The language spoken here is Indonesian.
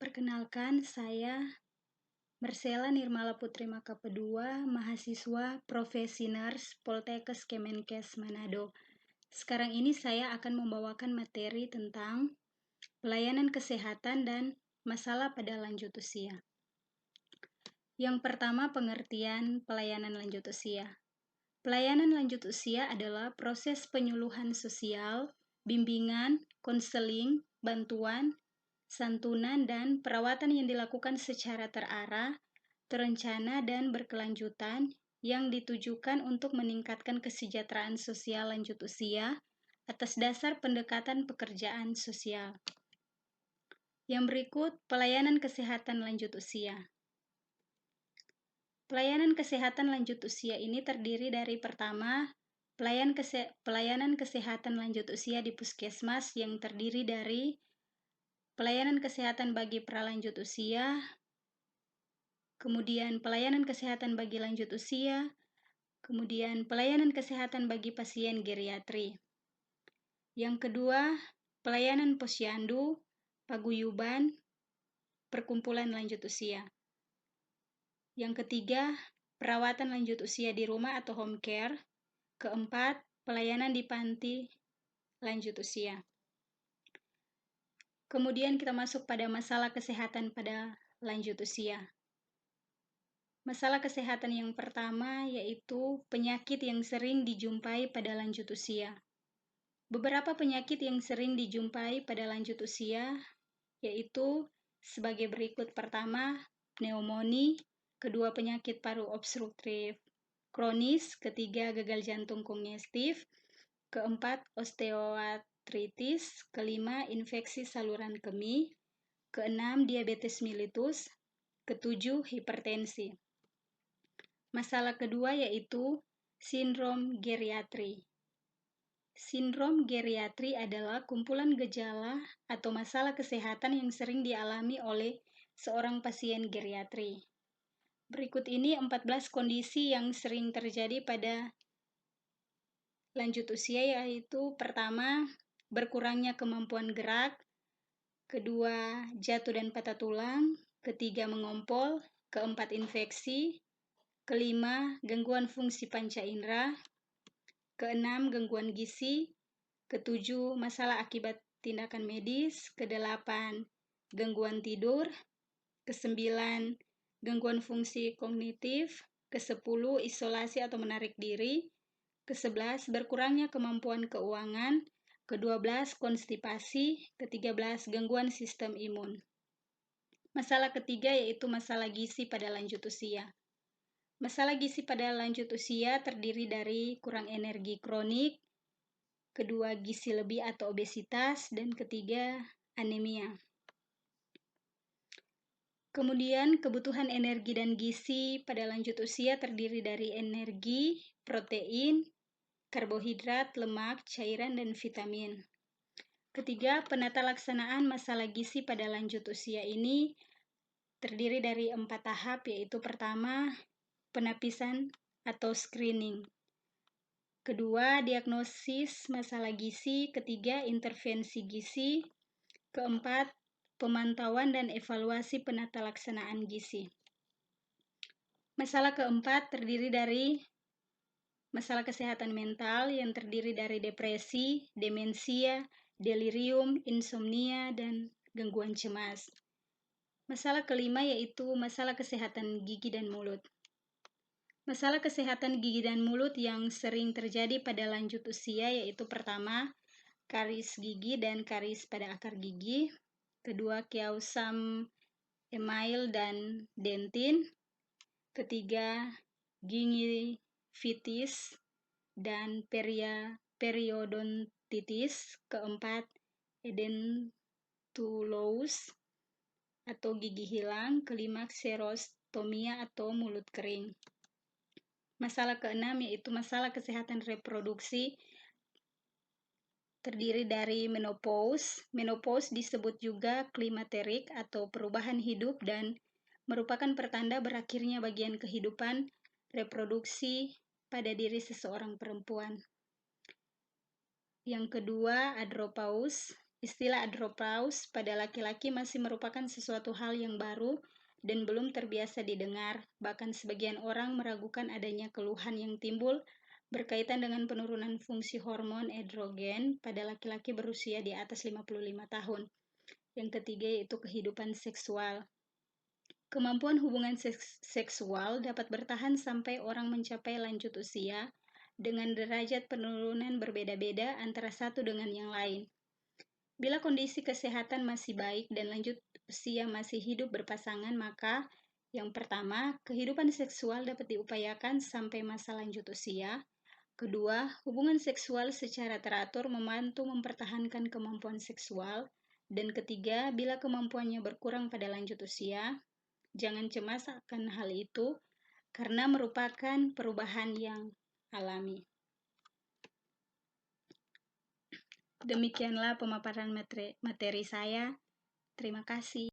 Perkenalkan, saya Mersela Nirmala Putri Makapeddua, mahasiswa Profesi Nurs Poltekkes Kemenkes Manado. Sekarang ini saya akan membawakan materi tentang pelayanan kesehatan dan masalah pada lanjut usia. Yang pertama, pengertian pelayanan lanjut usia. Pelayanan lanjut usia adalah proses penyuluhan sosial, bimbingan, konseling, bantuan, santunan, dan perawatan yang dilakukan secara terarah, terencana, dan berkelanjutan yang ditujukan untuk meningkatkan kesejahteraan sosial lanjut usia atas dasar pendekatan pekerjaan sosial. Yang berikut, pelayanan kesehatan lanjut usia. Pelayanan kesehatan lanjut usia ini terdiri dari pertama, pelayanan kesehatan lanjut usia di puskesmas yang terdiri dari pelayanan kesehatan bagi pralanjut usia, kemudian pelayanan kesehatan bagi lanjut usia, kemudian pelayanan kesehatan bagi pasien geriatri. Yang kedua, pelayanan posyandu, paguyuban, perkumpulan lanjut usia. Yang ketiga, perawatan lanjut usia di rumah atau home care. Keempat, pelayanan di panti lanjut usia. Kemudian kita masuk pada masalah kesehatan pada lanjut usia. Masalah kesehatan yang pertama yaitu penyakit yang sering dijumpai pada lanjut usia. Beberapa penyakit yang sering dijumpai pada lanjut usia yaitu sebagai berikut. Pertama, pneumonia, kedua penyakit paru obstruktif kronis, ketiga gagal jantung kongestif, keempat osteoartritis, kelima infeksi saluran kemih, keenam diabetes mellitus, ketujuh hipertensi. Masalah kedua yaitu sindrom geriatri. Sindrom geriatri adalah kumpulan gejala atau masalah kesehatan yang sering dialami oleh seorang pasien geriatri. Berikut ini 14 kondisi yang sering terjadi pada lanjut usia, yaitu pertama, berkurangnya kemampuan gerak, kedua, jatuh dan patah tulang, ketiga, mengompol, keempat, infeksi, kelima, gangguan fungsi panca indera, keenam, gangguan gizi, ketujuh, masalah akibat tindakan medis, kedelapan, gangguan tidur, kesembilan, gangguan fungsi kognitif, kesepuluh, isolasi atau menarik diri, ke-11, berkurangnya kemampuan keuangan, ke-12, konstipasi, ke-13, gangguan sistem imun. Masalah ketiga yaitu masalah gizi pada lanjut usia. Masalah gizi pada lanjut usia terdiri dari kurang energi kronik, kedua, gizi lebih atau obesitas, dan ketiga, anemia. Kemudian, kebutuhan energi dan gizi pada lanjut usia terdiri dari energi, protein, karbohidrat, lemak, cairan, dan vitamin. Ketiga, penata laksanaan masalah gizi pada lanjut usia ini terdiri dari 4 tahap, yaitu pertama, penapisan atau screening. Kedua, diagnosis masalah gizi. Ketiga, intervensi gizi. Keempat, pemantauan dan evaluasi penata laksanaan gizi. Masalah keempat terdiri dari masalah kesehatan mental yang terdiri dari depresi, demensia, delirium, insomnia, dan gangguan cemas. Masalah kelima yaitu masalah kesehatan gigi dan mulut. Masalah kesehatan gigi dan mulut yang sering terjadi pada lanjut usia yaitu pertama, karies gigi dan karies pada akar gigi. Kedua, kiausam email dan dentin. Ketiga, gingivitis dan periodontitis. Keempat, edentulous atau gigi hilang. Kelima, xerostomia atau mulut kering. Masalah keenam yaitu masalah kesehatan reproduksi terdiri dari menopause. Menopause disebut juga klimakterik atau perubahan hidup dan merupakan pertanda berakhirnya bagian kehidupan reproduksi pada diri seseorang perempuan. Yang kedua, andropause. Istilah andropause pada laki-laki masih merupakan sesuatu hal yang baru dan belum terbiasa didengar, bahkan sebagian orang meragukan adanya keluhan yang timbul berkaitan dengan penurunan fungsi hormon androgen pada laki-laki berusia di atas 55 tahun. Yang ketiga yaitu kehidupan seksual. Kemampuan hubungan seksual dapat bertahan sampai orang mencapai lanjut usia dengan derajat penurunan berbeda-beda antara satu dengan yang lain. Bila kondisi kesehatan masih baik dan lanjut usia masih hidup berpasangan, maka yang pertama, kehidupan seksual dapat diupayakan sampai masa lanjut usia. Kedua, hubungan seksual secara teratur membantu mempertahankan kemampuan seksual. Dan ketiga, bila kemampuannya berkurang pada lanjut usia, jangan cemas akan hal itu karena merupakan perubahan yang alami. Demikianlah pemaparan materi saya. Terima kasih.